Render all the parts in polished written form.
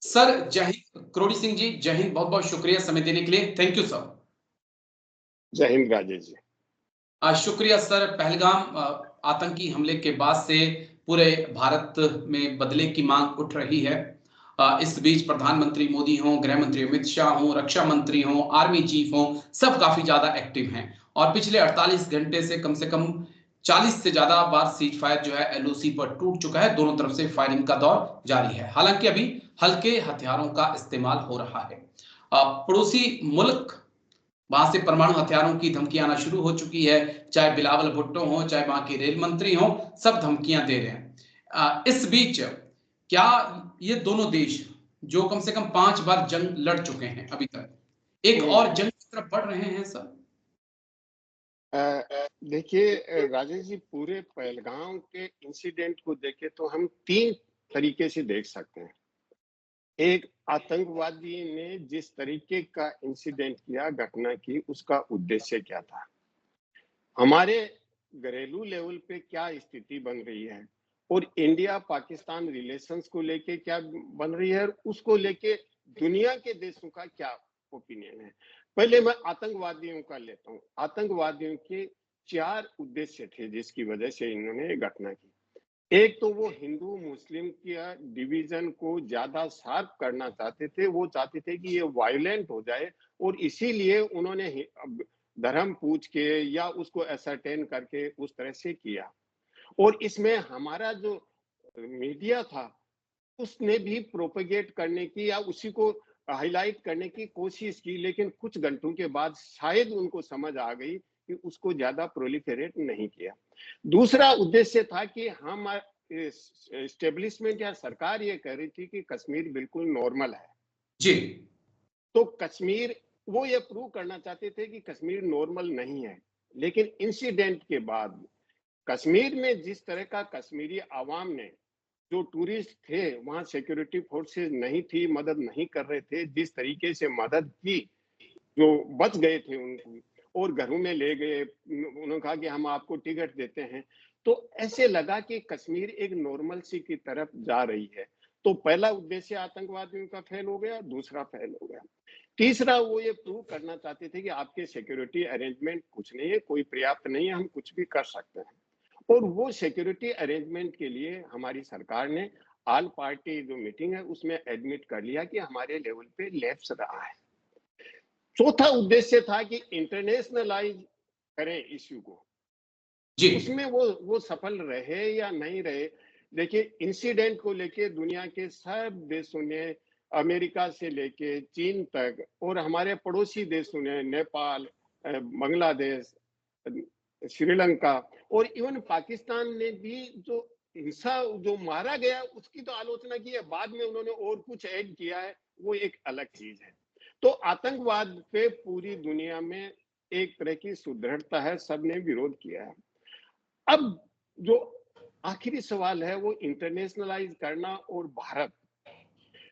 Sir जय हिंद, करोड़ी सिंह जी, जय हिंद। बहुत-बहुत शुक्रिया समय देने के लिए। Thank you sir. जय हिंद राजेश जी। शुक्रिया सर। पहलगाम आतंकी हमले के बाद से पूरे भारत में बदले की मांग उठ रही है। इस बीच प्रधानमंत्री मोदी हों, गृह मंत्री अमित शाह हों, रक्षा मंत्री हों, आर्मी चीफ हों, सब काफ़ी ज़्यादा एक्टिव हैं और पिछले 48 घंटे से कम 40 से ज़्यादा बार सीज़ फायर जो है एलओसी पर टूट चुका है। दोनों तरफ से फायरिंग का दौर जारी है। हालाँकि अभी हल्के हथियारों का इस्तेमाल हो रहा है। पड़ोसी मुल्क वहां से परमाणु हथियारों की धमकियां आना शुरू हो चुकी है। चाहे बिलावल भुट्टो हो, चाहे वहां के रेल मंत्री हो, सब धमकियां दे रहे हैं। इस बीच क्या ये दोनों देश जो कम से कम 5 बार जंग लड़ चुके हैं अभी तक, एक और जंग की तरफ बढ़ रहे हैं सर? अ, देखिए राजेश जी, पूरे पहलगाम के इंसिडेंट को देखे तो हम तीन तरीके से देख सकते हैं। एक, आतंकवादी ने जिस तरीके का इंसिडेंट किया, घटना की, उसका उद्देश्य क्या था? हमारे घरेलू लेवल पे क्या स्थिति बन रही है और इंडिया पाकिस्तान रिलेशंस को लेके क्या बन रही है, उसको लेके दुनिया के देशों का क्या ओपिनियन है। पहले मैं आतंकवादियों का लेता हूँ। आतंकवादियों के चार उद्देश्य थे जिसकी वजह से इन्होंने ये घटना की। एक तो वो हिंदू मुस्लिम की डिवीजन को ज्यादा शार्प करना चाहते थे। वो चाहते थे कि ये वायलेंट हो जाए और इसीलिए उन्होंने धर्म पूछ के या उसको असरटेन करके उस तरह से किया। और इसमें हमारा जो मीडिया था उसने भी प्रोपेगेट करने की या उसी को हाईलाइट करने की कोशिश की, लेकिन कुछ घंटों के बाद शायद उनको समझ आ गई कि उसको ज्यादा प्रोलिफेरेट नहीं किया। दूसरा उद्देश्य था कि हम एस्टेब्लिशमेंट या सरकार ये कह रही थी कि कश्मीर बिल्कुल नॉर्मल है। जी। तो कश्मीर, वो ये प्रूव करना चाहते थे कि कश्मीर नॉर्मल नहीं है। लेकिन इंसिडेंट के बाद कश्मीर में जिस तरह का कश्मीरी आवाम ने, जो टूरिस्ट थे वहां सिक्योरिटी फोर्सेस नहीं थी, मदद नहीं कर रहे थे, जिस तरीके से मदद की, जो बच गए थे उनको और घरों में ले गए, उन्होंने कहा कि हम आपको टिकट देते हैं। तो ऐसे लगा कि कश्मीर एक नॉर्मल सी की तरफ जा रही है। तो पहला उद्देश्य आतंकवादियों का फेल हो गया, दूसरा फेल हो गया। तीसरा, वो ये प्रूव करना चाहते थे कि आपके सिक्योरिटी अरेंजमेंट कुछ नहीं है, कोई पर्याप्त नहीं है, हम कुछ भी कर सकते हैं। और वो सिक्योरिटी अरेंजमेंट के लिए हमारी सरकार ने ऑल पार्टी जो मीटिंग है उसमें एडमिट कर लिया कि हमारे लेवल पे लैप्स रहा है। चौथा उद्देश्य था कि इंटरनेशनलाइज करें इश्यू को। जी। उसमें वो सफल रहे या नहीं रहे। देखिए, इंसिडेंट को लेके दुनिया के सब देशों ने, अमेरिका से लेके चीन तक और हमारे पड़ोसी देशों ने, नेपाल, बांग्लादेश, श्रीलंका और इवन पाकिस्तान ने भी जो हिंसा, जो मारा गया, उसकी तो आलोचना की है। बाद में उन्होंने और कुछ ऐड किया है, वो एक अलग चीज है। तो आतंकवाद पे पूरी दुनिया में एक तरह की सुदृढ़ता है, सबने विरोध किया है। अब जो आखिरी सवाल है वो इंटरनेशनलाइज करना और भारत।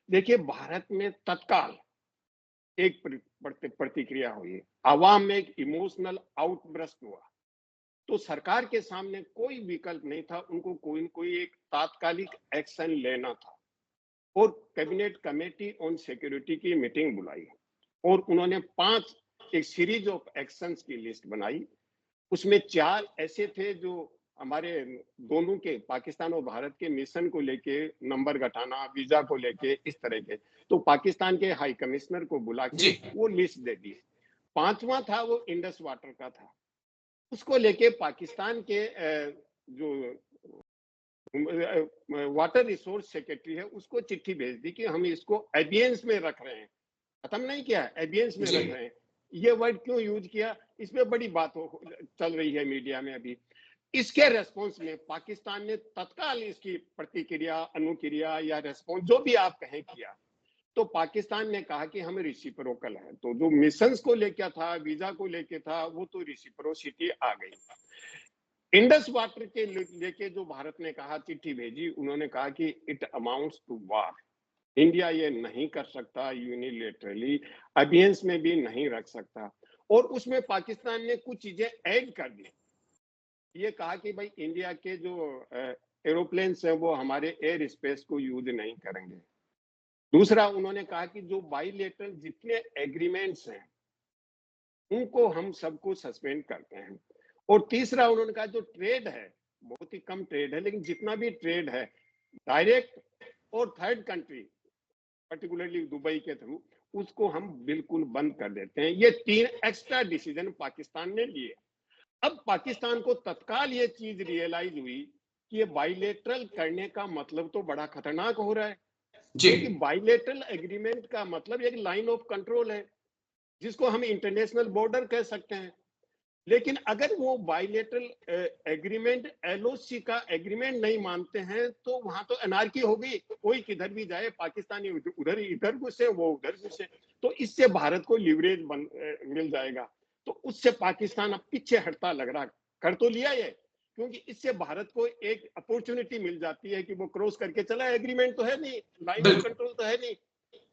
देखिए, भारत में तत्काल एक प्रतिक्रिया हुई, आवाम में एक इमोशनल आउटब्रस्ट हुआ। तो सरकार के सामने कोई विकल्प नहीं था, उनको कोई न कोई एक तात्कालिक एक्शन लेना था। और कैबिनेट कमेटी ऑन सिक्योरिटी की मीटिंग बुलाई और उन्होंने 5 एक सीरीज ऑफ एक्शंस की लिस्ट बनाई। उसमें 4 ऐसे थे जो हमारे दोनों के, पाकिस्तान और भारत के मिशन को लेके, नंबर घटाना, वीजा को लेके, इस तरह के। तो पाकिस्तान के हाई कमिश्नर को बुला के जी। वो लिस्ट दे दी। 5वां था वो इंडस वाटर का था। उसको लेके पाकिस्तान के जो वाटर रिसोर्स सेक्रेटरी है उसको चिट्ठी भेज दी कि हम इसको एबियंस में रख रहे हैं। खत्म नहीं किया, एबियंस में जी। रख रहे हैं। ये वर्ड क्यों यूज किया, इसमें बड़ी बात चल रही है मीडिया में अभी। इसके रेस्पॉन्स में पाकिस्तान ने तत्काल इसकी प्रतिक्रिया, अनुक्रिया या रेस्पॉन्स जो भी आप कहें किया। तो पाकिस्तान ने कहा कि हमें रिसिप्रोकल है। तो जो मिशंस को लेकर था, वीजा को लेके था, वो तो रिसिप्रोसिटी आ गई। इंडस वाटर के लेके जो भारत ने कहा, चिट्ठी भेजी, उन्होंने कहा कि it amounts to war. India ये नहीं कर सकता यूनिलेटरली, अबियंस में भी नहीं रख सकता। और उसमें पाकिस्तान ने कुछ चीजें ऐड कर दी। ये कहा कि भाई इंडिया के जो एरोप्लेन्स हैं वो हमारे एयर स्पेस को यूज नहीं करेंगे। दूसरा उन्होंने कहा कि जो बाइलेटरल जितने एग्रीमेंट्स हैं उनको हम सबको सस्पेंड करते हैं। और तीसरा उन्होंने कहा जो ट्रेड है, बहुत ही कम ट्रेड है, लेकिन जितना भी ट्रेड है डायरेक्ट और थर्ड कंट्री पर्टिकुलरली दुबई के थ्रू, उसको हम बिल्कुल बंद कर देते हैं। ये 3 एक्स्ट्रा डिसीजन पाकिस्तान ने लिए। अब पाकिस्तान को तत्काल ये चीज रियलाइज हुई कि ये बाइलेटरल करने का मतलब तो बड़ा खतरनाक हो रहा है, क्योंकि बाइलेटरल एग्रीमेंट का मतलब एक लाइन ऑफ कंट्रोल है जिसको हम इंटरनेशनल बॉर्डर कह सकते हैं। लेकिन अगर वो बाइलेटरल एग्रीमेंट एलओसी का एग्रीमेंट नहीं मानते हैं तो वहां तो एनार्की हो गई, कोई किधर भी जाए, पाकिस्तानी उधर इधर घुसे, वो उधर घुसे, तो इससे भारत को लिवरेज मिल जाएगा। तो उससे पाकिस्तान अब पीछे हटता लग रहा, कर तो लिया ये, क्योंकि इससे भारत को एक अपॉर्चुनिटी मिल जाती है कि वो क्रॉस करके चला, एग्रीमेंट तो है नहीं, लाइन ऑफ कंट्रोल तो है नहीं,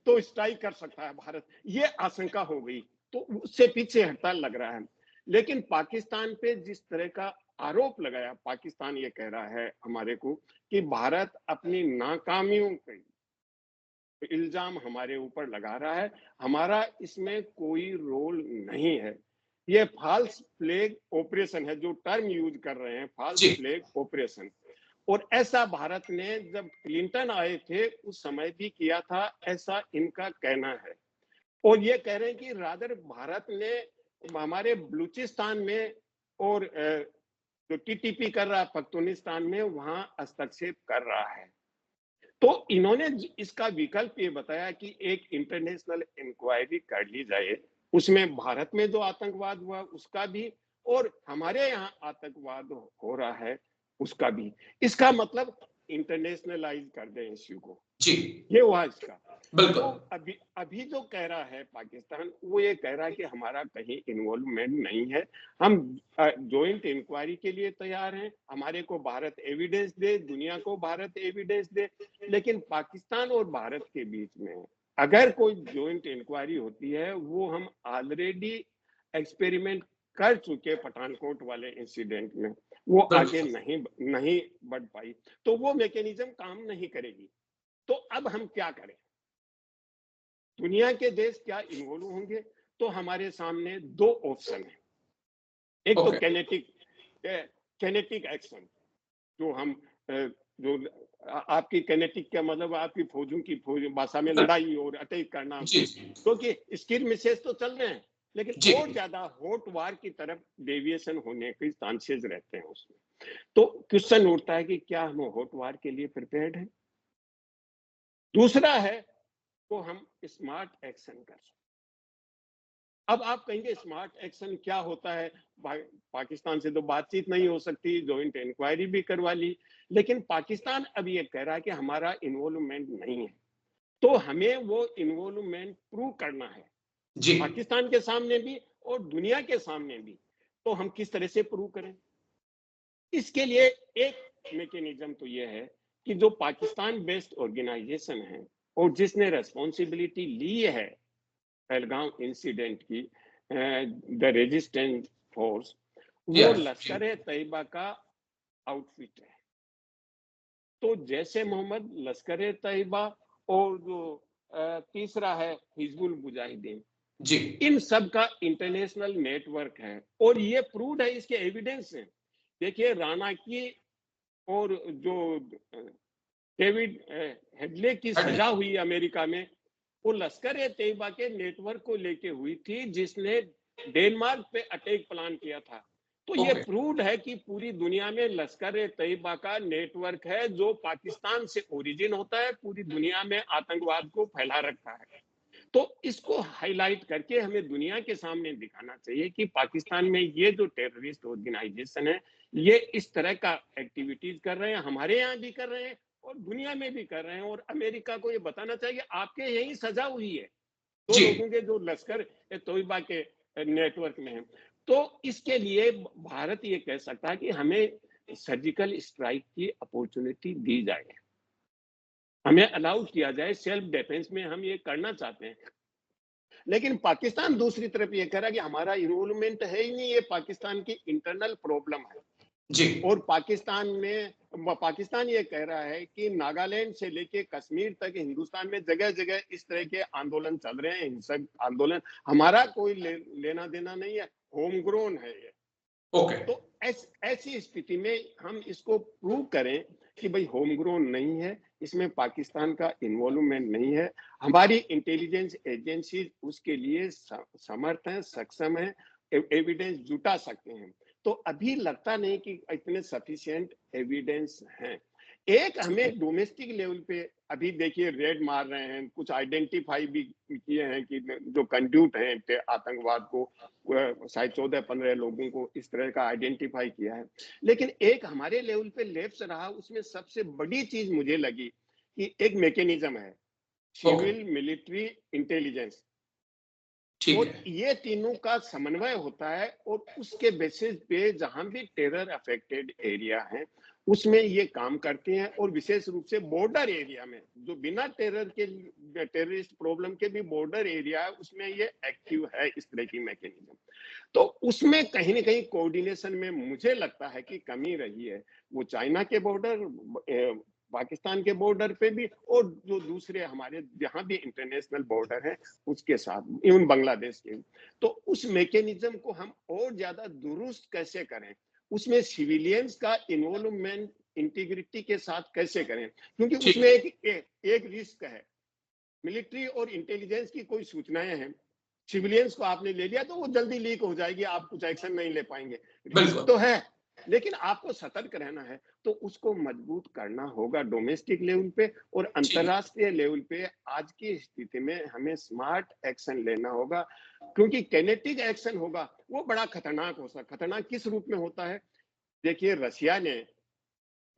तो स्ट्राइक कर सकता है भारत, ये आशंका हो गई, तो उससे पीछे हटता लग रहा है। लेकिन पाकिस्तान पे जिस तरह का आरोप लगाया, पाकिस्तान ये कह रहा है हमारे को कि भारत अपनी नाकामियों के इल्जाम हमारे ऊपर लगा रहा है, हमारा इसमें कोई रोल नहीं है, ये फॉल्स फ्लैग ऑपरेशन है, जो टर्म यूज कर रहे हैं, फॉल्स फ्लैग ऑपरेशन। और ऐसा भारत ने जब क्लिंटन आए थे उस समय भी किया था, ऐसा इनका कहना है। और ये कह रहे हैं कि रादर भारत ने हमारे बलूचिस्तान में और जो टीटीपी कर रहा है पख्तूनिस्तान में, वहां हस्तक्षेप कर रहा है। तो इन्होंने इसका विकल्प ये बताया कि एक इंटरनेशनल इंक्वायरी कर ली जाए, उसमें भारत में जो आतंकवाद हुआ उसका भी और हमारे यहाँ आतंकवाद हो रहा है उसका भी। इसका मतलब इंटरनेशनलाइज कर दें इश्यू को, जी ये हुआ इसका। बिल्कुल। तो अभी जो कह रहा है पाकिस्तान, वो ये कह रहा है कि हमारा कहीं इन्वॉल्वमेंट नहीं है, हम जॉइंट इंक्वायरी के लिए तैयार हैं, हमारे को भारत एविडेंस दे, दुनिया को भारत एविडेंस दे। लेकिन पाकिस्तान और भारत के बीच में अगर कोई जॉइंट इंक्वायरी होती है, वो हम ऑलरेडी एक्सपेरिमेंट कर चुके पठानकोट वाले इंसिडेंट में, वो आगे नहीं बढ़ पाई, तो वो मैकेनिज्म काम नहीं करेगी। तो अब हम क्या करें, दुनिया के देश क्या इन्वॉल्व होंगे? तो हमारे सामने 2 ऑप्शन है। एक तो कैनेटिक एक्शन, जो हम जो आपकी कैनेटिक का मतलब आपकी फौज भाषा में लड़ाई और अटैक करना, क्योंकि स्किल मिसेज तो चल रहे हैं, लेकिन और ज्यादा हॉट वार की तरफ डेविएशन होने के चांसेस रहते हैं उसमें। तो क्वेश्चन उठता है कि क्या हम हॉट वार के लिए प्रिपेयर्ड हैं? दूसरा है तो हम स्मार्ट एक्शन कर सकते। अब आप कहेंगे स्मार्ट एक्शन क्या होता है? पाकिस्तान से तो बातचीत नहीं हो सकती, जॉइंट इंक्वायरी भी करवा ली, लेकिन पाकिस्तान अब ये कह रहा है कि हमारा इन्वॉल्वमेंट नहीं है, तो हमें वो इन्वॉल्वमेंट प्रूव करना है जी, पाकिस्तान के सामने भी और दुनिया के सामने भी। तो हम किस तरह से प्रूव करें? इसके लिए एक मैकेनिज्म तो ये है कि जो पाकिस्तान बेस्ड ऑर्गेनाइजेशन है और जिसने रेस्पॉन्सिबिलिटी ली है पहलगाम इंसिडेंट की, द रेजिस्टेंस फोर्स, वो लश्कर ए तैयबा का आउटफिट है। तो जैसे मोहम्मद, लश्कर ए तैयबा और जो तीसरा है हिजबुल मुजाहिदीन जी, इन सब का इंटरनेशनल नेटवर्क है और ये प्रूव्ड है, इसके एविडेंस है। देखिए राणा की और जो डेविड हेडले की सजा हुई अमेरिका में, वो लश्कर ए तैयबा के नेटवर्क को लेके हुई थी, जिसने डेनमार्क पे अटैक प्लान किया था। तो ये प्रूव्ड है कि पूरी दुनिया में लश्कर ए तैयबा का नेटवर्क है, जो पाकिस्तान से ओरिजिन होता है, पूरी दुनिया में आतंकवाद को फैला रखा है। तो इसको हाईलाइट करके हमें दुनिया के सामने दिखाना चाहिए कि पाकिस्तान में ये जो टेररिस्ट ऑर्गेनाइजेशन है, ये इस तरह का एक्टिविटीज कर रहे हैं, हमारे यहाँ भी कर रहे हैं और दुनिया में भी कर रहे हैं। और अमेरिका को ये बताना चाहिए आपके यही सजा हुई है 2 लोगों के जो लश्कर तैयबा के नेटवर्क में है। तो इसके लिए भारत ये कह सकता है कि हमें सर्जिकल स्ट्राइक की अपॉर्चुनिटी दी जाए, हमें अलाउ किया जाए, सेल्फ डिफेंस में हम ये करना चाहते हैं। लेकिन पाकिस्तान दूसरी तरफ ये कह रहा है कि हमारा इन्वॉल्वमेंट है ही नहीं, ये पाकिस्तान की इंटरनल प्रॉब्लम है। जी। और पाकिस्तान ये कह रहा है कि नागालैंड से लेके कश्मीर तक हिंदुस्तान में जगह जगह इस तरह के आंदोलन चल रहे हैं, हिंसक आंदोलन। हमारा कोई लेना देना नहीं है, होम ग्रोन है ये। ओके। तो ऐसी स्थिति में हम इसको प्रूव करें कि भाई होम ग्रोन नहीं है, इसमें पाकिस्तान का इन्वॉल्वमेंट नहीं है, हमारी इंटेलिजेंस एजेंसी उसके लिए समर्थ है, सक्षम है, एविडेंस जुटा सकते हैं। तो अभी लगता नहीं कि इतने सफिशिएंट एविडेंस हैं। एक हमें डोमेस्टिक लेवल पे अभी देखिए रेड मार रहे हैं, कुछ आइडेंटिफाई भी किए हैं कि जो कंड्यूट हैं आतंकवाद को, शायद 14-15 लोगों को इस तरह का आइडेंटिफाई किया है। लेकिन एक हमारे लेवल पे लेफ्ट रहा, उसमें सबसे बड़ी चीज मुझे लगी कि एक मैकेनिज्म है, ओके। सिविल, मिलिट्री, इंटेलिजेंस, ठीक और है। ये तीनों का समन्वय होता है। और उसके बेसिस पे जहां भी टेरर अफेक्टेड एरिया है उसमें ये काम करते हैं। और विशेष रूप से बॉर्डर एरिया में जो बिना टेररिस्ट प्रॉब्लम के भी बॉर्डर एरिया है, उसमें ये एक्टिव है इस तरह की मैकेनिज्म। तो उसमें कहीं ना कहीं कोऑर्डिनेशन में मुझे लगता है कि कमी रही है। वो चाइना के बॉर्डर, पाकिस्तान के बॉर्डर पे भी, और जो दूसरे हमारे जहां भी इंटरनेशनल बॉर्डर है उसके साथ, इवन बांग्लादेश के। तो उस मैकेनिज्म को हम और ज्यादा दुरुस्त कैसे करें, उसमें सिविलियंस का इन्वॉल्वमेंट इंटीग्रिटी के साथ कैसे करें, क्योंकि ठीक उसमें है। एक रिस्क है। मिलिट्री और इंटेलिजेंस की कोई सूचनाएं हैं, सिविलियंस को आपने ले लिया तो वो जल्दी लीक हो जाएगी, आप कुछ एक्शन नहीं ले पाएंगे। रिस्क बिल्कुल। तो है, लेकिन आपको सतर्क रहना है। तो उसको मजबूत करना होगा डोमेस्टिक लेवल पे, और ठीक है। अंतरराष्ट्रीय लेवल पे आज की स्थिति में हमें स्मार्ट एक्शन लेना होगा। क्योंकि कैनेटिक एक्शन होगा वो बड़ा खतरनाक हो सकता। खतरनाक किस रूप में होता है? देखिए, रशिया ने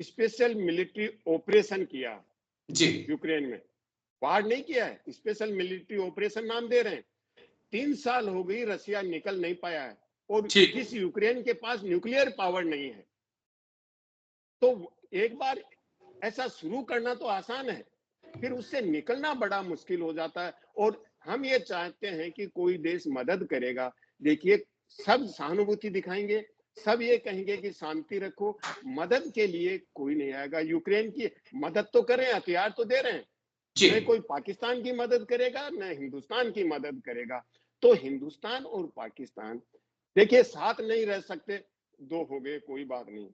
स्पेशल मिलिट्री ऑपरेशन किया जी। यूक्रेन में, वार नहीं किया है, स्पेशल मिलिट्री ऑपरेशन नाम दे रहे हैं। 3 साल हो गई, रसिया निकल नहीं पाया है। और ठीक है। जिस यूक्रेन के पास न्यूक्लियर पावर नहीं है, तो एक बार ऐसा शुरू करना तो आसान है, फिर उससे निकलना बड़ा मुश्किल हो जाता है। और हम ये चाहते हैं कि कोई देश मदद करेगा। देखिए, सब सहानुभूति दिखाएंगे, सब ये कहेंगे कि शांति रखो, मदद के लिए कोई नहीं आएगा। यूक्रेन की मदद तो करें, हथियार तो दे रहे हैं, जी। न कोई पाकिस्तान की मदद करेगा न हिंदुस्तान की मदद करेगा। तो हिंदुस्तान और पाकिस्तान देखिए साथ नहीं रह सकते, दो हो गए कोई बात नहीं,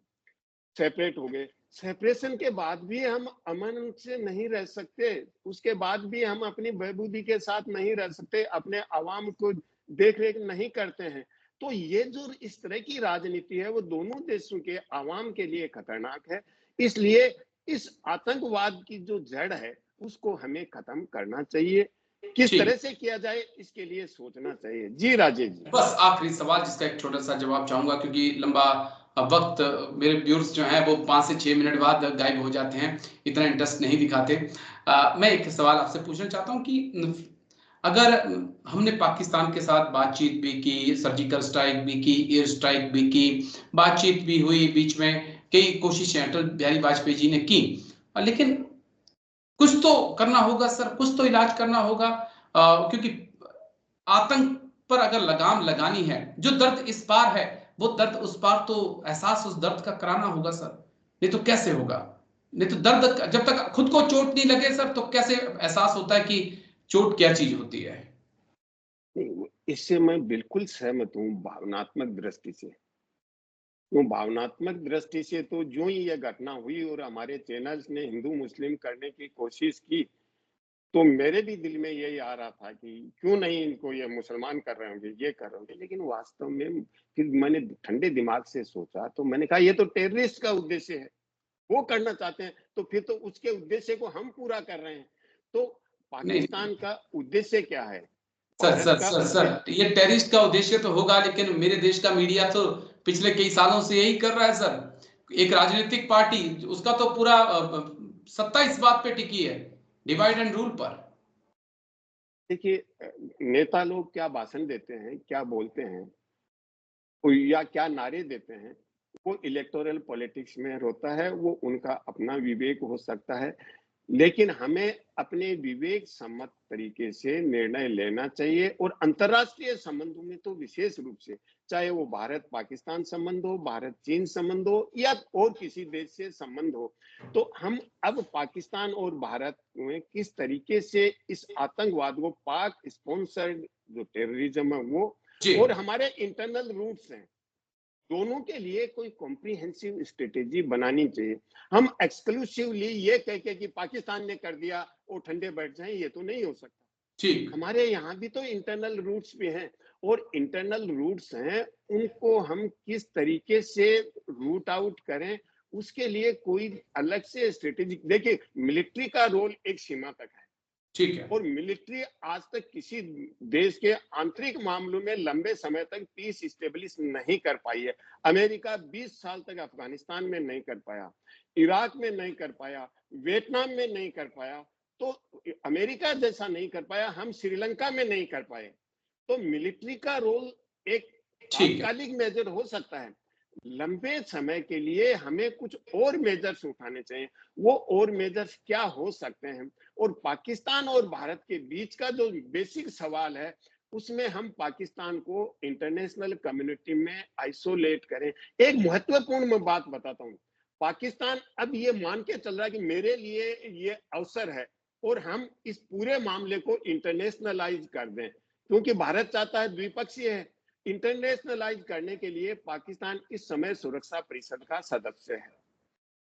सेपरेट हो गए। सेपरेशन के बाद भी हम अमन से नहीं रह सकते, उसके बाद भी हम अपनी बहबूदी के साथ नहीं रह सकते, अपने आवाम को देख रेख नहीं करते हैं। तो ये जो इस तरह की राजनीति है वो दोनों देशों के आवाम के लिए खतरनाक है। इसलिए इस आतंकवाद की जो जड़ है उसको हमें खत्म करना चाहिए। किस ठीक। तरह से किया जाए इसके लिए सोचना चाहिए। जी राजेश जी। बस आखिरी सवाल जिसका एक छोटा सा जवाब चाहूंगा, क्योंकि लंबा वक्त मेरे व्यूअर्स जो हैं वो 5 से 6 मिनट बाद गायब हो जाते हैं, इतना इंटरेस्ट नहीं दिखाते। मैं एक सवाल आपसे पूछना चाहता हूं कि अगर हमने पाकिस्तान के साथ बातचीत भी की, सर्जिकल स्ट्राइक भी की, एयर स्ट्राइक भी की, बातचीत भी हुई, बीच में कई कोशिशें अटल बिहारी वाजपेयी जी ने की, लेकिन कुछ तो करना होगा सर, कुछ तो इलाज करना होगा, क्योंकि आतंक पर अगर लगाम लगानी है, जो दर्द इस पार है वो दर्द उस पार, तो एहसास उस दर्द का कराना होगा सर, नहीं तो कैसे होगा? नहीं तो दर्द जब तक खुद को चोट नहीं लगे सर, तो कैसे एहसास होता है कि चोट क्या चीज होती है? इससे मैं बिल्कुल सहमत हूँ भावनात्मक दृष्टि से। तो भावनात्मक दृष्टि से तो जो ही यह घटना हुई और हमारे चैनल्स ने हिंदू मुस्लिम करने की कोशिश की, तो मेरे भी दिल में यही आ रहा था कि क्यों नहीं इनको ये मुसलमान कर रहे होंगे, ये कर रहे होंगे। लेकिन वास्तव में फिर मैंने ठंडे दिमाग से सोचा, तो मैंने कहा ये तो टेररिस्ट का उद्देश्य है, वो करना चाहते हैं, तो फिर तो उसके उद्देश्य को हम पूरा कर रहे हैं। तो नहीं पाकिस्तान का उद्देश्य क्या है? सर, भारत सर, का सर, उद्देश्य। सर, ये टेररिस्ट का उद्देश्य तो होगा, लेकिन मेरे देश का मीडिया तो पिछले कई सालों से यही कर रहा है सर। एक राजनीतिक पार्टी, उसका तो पूरा सत्ता इस बात पे टिकी है, डिवाइड एंड रूल पर। देखिए, नेता लोग क्या भाषण देते हैं, क्या बोलते हैं, या क्या नारे देते हैं, वो इलेक्टोरल पॉलिटिक्स में होता है, वो उनका अपना विवेक हो सकता है। लेकिन हमें अपने विवेक सम्मत तरीके से निर्णय लेना चाहिए और अंतर्राष्ट्रीय संबंधों में तो विशेष रूप से, चाहे वो भारत पाकिस्तान संबंध हो, भारत चीन संबंध हो या और किसी देश से संबंध हो, तो हम अब पाकिस्तान और भारत में किस तरीके से इस आतंकवाद को, पाक स्पॉन्सर्ड जो टेररिज्म है वो, जी और हमारे इंटरनल रूट्स हैं, दोनों के लिए कोई कॉम्प्रिहेंसिव स्ट्रेटेजी बनानी चाहिए। हम एक्सक्लूसिवली ये कह के कि पाकिस्तान ने कर दिया और ठंडे बैठ जाएं, ये तो नहीं हो सकता। ठीक हमारे यहाँ भी तो इंटरनल रूट्स भी हैं, और इंटरनल रूट्स हैं, उनको हम किस तरीके से रूट आउट करें, उसके लिए कोई अलग से स्ट्रेटेजी। देखिए, मिलिट्री का रोल एक सीमा तक है, ठीक है और मिलिट्री आज तक किसी देश के आंतरिक मामलों में लंबे समय तक पीस स्टेब्लिश नहीं कर पाई है। अमेरिका 20 साल तक अफगानिस्तान में नहीं कर पाया, इराक में नहीं कर पाया, वियतनाम में नहीं कर पाया, तो अमेरिका जैसा नहीं कर पाया, हम श्रीलंका में नहीं कर पाए। तो मिलिट्री का रोल एक ठीक है तात्कालिक मेजर हो सकता है, लंबे समय के लिए हमें कुछ और मेजर्स उठाने चाहिए। वो और मेजर्स क्या हो सकते हैं? और पाकिस्तान और भारत के बीच का जो बेसिक सवाल है, उसमें हम पाकिस्तान को इंटरनेशनल कम्युनिटी में आइसोलेट करें। एक महत्वपूर्ण मैं बात बताता हूँ, पाकिस्तान अब ये मान के चल रहा है कि मेरे लिए ये अवसर है और हम इस पूरे मामले को इंटरनेशनलाइज कर दें, क्योंकि भारत चाहता है द्विपक्षीय है। इंटरनेशनलाइज करने के लिए पाकिस्तान इस समय सुरक्षा परिषद का सदस्य है,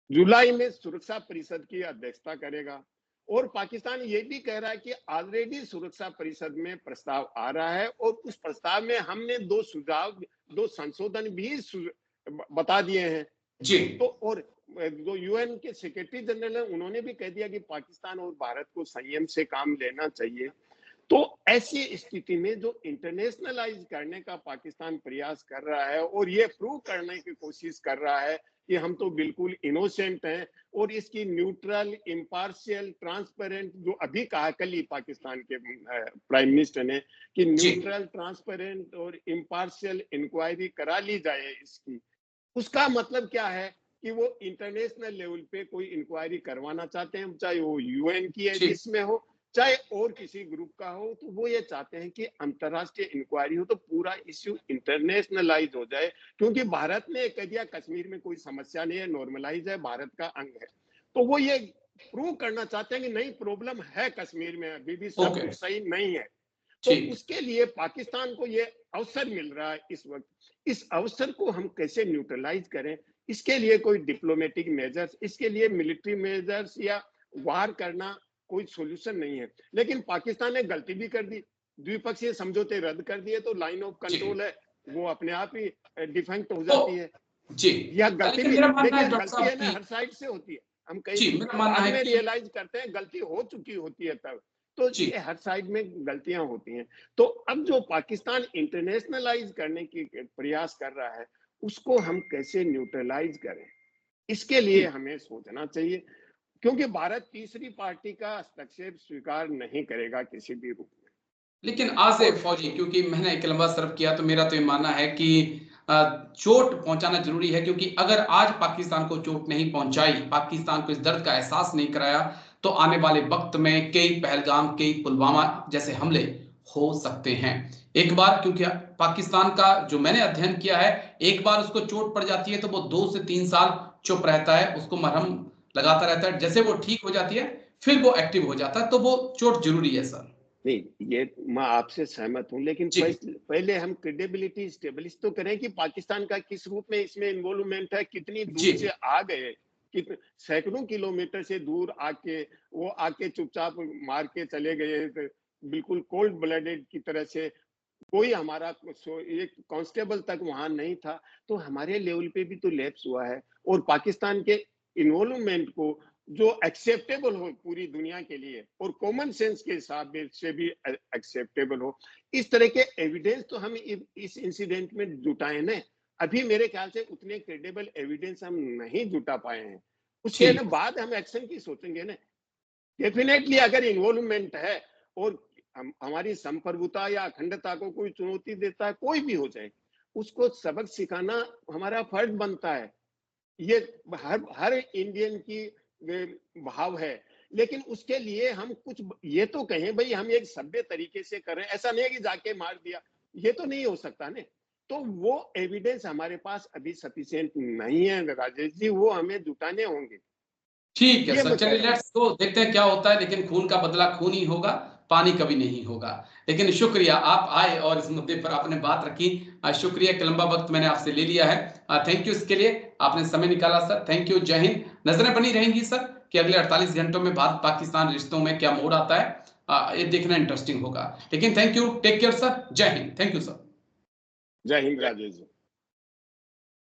जुलाई में सुरक्षा परिषद की अध्यक्षता करेगा, और पाकिस्तान ये भी कह रहा है कि ऑलरेडी सुरक्षा परिषद में प्रस्ताव आ रहा है, और उस प्रस्ताव में हमने दो सुझाव, दो संशोधन भी बता दिए हैं। जी तो और जो यूएन के सेक्रेटरी जनरल है, उन्होंने भी कह दिया कि पाकिस्तान और भारत को संयम से काम लेना चाहिए। तो ऐसी स्थिति में जो इंटरनेशनलाइज करने का पाकिस्तान प्रयास कर रहा है और ये प्रूव करने की कोशिश कर रहा है कि हम तो बिल्कुल इनोसेंट हैं, और इसकी न्यूट्रल, इम्पार्शियल, ट्रांसपेरेंट, जो अभी कहा कल ही पाकिस्तान के प्राइम मिनिस्टर ने कि जी न्यूट्रल, ट्रांसपेरेंट और इम्पार्शियल इंक्वायरी करा ली जाए इसकी, उसका मतलब क्या है कि वो इंटरनेशनल लेवल पे कोई इंक्वायरी करवाना चाहते हैं, चाहे वो यूएन की ठीक एजिस में हो, चाहे और किसी ग्रुप का हो। तो वो ये चाहते हैं कि अंतरराष्ट्रीय इंक्वायरी हो, तो पूरा इश्यू इंटरनेशनलाइज हो जाए, क्योंकि भारत ने कह दिया कश्मीर में कोई समस्या नहीं है, नॉर्मलाइज है, भारत का अंग है। तो वो ये प्रूव करना चाहते हैं कि नहीं, प्रॉब्लम है कश्मीर में, अभी भी सब ओके कुछ सही नहीं है। तो ठीक उसके लिए पाकिस्तान को ये अवसर मिल रहा है इस वक्त, इस अवसर को हम कैसे न्यूट्रलाइज करें, इसके लिए कोई डिप्लोमेटिक मेजर्स, इसके लिए मिलिट्री मेजर्स या वार करना कोई सॉल्यूशन नहीं है। लेकिन पाकिस्तान ने गलती भी कर दी, द्विपक्षीय समझौते रद्द कर दिए, तो लाइन ऑफ जी कंट्रोल है वो अपने आप ही डिफेक्ट हो तो जाती है। जी या गलती लेकिन भी, मेरा मानना देखिए है डॉक्टर गलती साहब है ना कि हर साइड से होती है, हम कई जी मेरा मानना बाद है में कि रियलाइज करते हैं गलती हो चुकी होती है तब। तो जी ये हर साइड में गलतियां होती हैं। तो अब जो पाकिस्तान इंटरनेशनलाइज करने की प्रयास कर रहा है, उसको हम कैसे न्यूट्रलाइज करें, इसके लिए ठीक हमें सोचना चाहिए, क्योंकि भारत तीसरी पार्टी का हस्तक्षेप स्वीकार नहीं करेगा किसी भी रूप में। लेकिन आज से और फौजी, क्योंकि मैंने एक लंबा सर्व किया, तो मेरा तो ये मानना है कि चोट पहुंचाना जरूरी है, क्योंकि अगर आज पाकिस्तान को चोट नहीं पहुंचाई, पाकिस्तान को इस दर्द का एहसास नहीं कराया, तो आने वाले वक्त में कई पहलगाम, कई पुलवामा जैसे हमले हो सकते हैं। एक बार, क्योंकि पाकिस्तान का जो मैंने अध्ययन किया है, एक बार उसको चोट पड़ जाती है तो वो 2 से 3 साल चुप रहता है, उसको मरहम लगाता रहता है, जैसे वो ठीक हो जाती है फिर वो एक्टिव हो जाता है। तो वो चोट जरूरी है सर। नहीं, ये मैं आपसे सहमत हूं, लेकिन जी पहले हम क्रेडिबिलिटी स्टेब्लिश तो करें कि पाकिस्तान का किस रूप में इसमें इन्वॉल्वमेंट है, कितनी जी दूर से आ गए, कितने सैकड़ों किलोमीटर से दूर आके वो आके चुपचाप मार के चले गए, बिल्कुल कोल्ड ब्लडेड की तरह से। कोई हमारा एक कांस्टेबल तक वहां नहीं था, तो हमारे लेवल पे भी तो लैप्स हुआ है, और पाकिस्तान के इन्वॉल्वमेंट को जो एक्सेप्टेबल हो पूरी दुनिया के लिए और कॉमन सेंस के हिसाब से भी एक्सेप्टेबल हो, इस तरह के एविडेंस तो हम इस इंसिडेंट में जुटाए ना। अभी मेरे ख्याल से उतने क्रेडिबल एविडेंस हम नहीं जुटा पाए हैं, उसके ना ठीक बाद हम एक्शन की सोचेंगे ना। डेफिनेटली अगर इन्वॉल्वमेंट है और हमारी संप्रभुता या अखंडता को कोई चुनौती देता है, कोई भी हो जाए, उसको सबक सिखाना हमारा फर्ज बनता है। ये हर हर इंडियन की भाव है लेकिन उसके लिए हम कुछ ये तो कहें भाई हम एक सभ्य तरीके से कर रहे हैं, ऐसा नहीं है कि जाके मार दिया, ये तो नहीं हो सकता ना। तो वो एविडेंस हमारे पास अभी सफिशिएंट नहीं है राजेश जी, वो हमें जुटाने होंगे। ठीक है ये सर, मैं कह चलिए रहा हूँ। लेट्स गो, देखते हैं क्या होता है। लेकिन खून का बदला खून ही होगा, पानी कभी नहीं होगा। लेकिन शुक्रिया, आप आए और इस मुद्दे पर आपने बात रखी। शुक्रिया कि लंबा वक्त मैंने आपसे ले लिया है। थैंक यू इसके लिए, आपने समय निकाला सर। थैंक यू, जय हिंद। नजरें बनी रहेंगी सर कि अगले 48 घंटों में भारत पाकिस्तान रिश्तों में क्या मोड़ आता है। ये देखना इंटरेस्टिंग होगा। लेकिन thank you, take care sir, जय हिंद। Thank you sir. जय हिंद राजेश जी।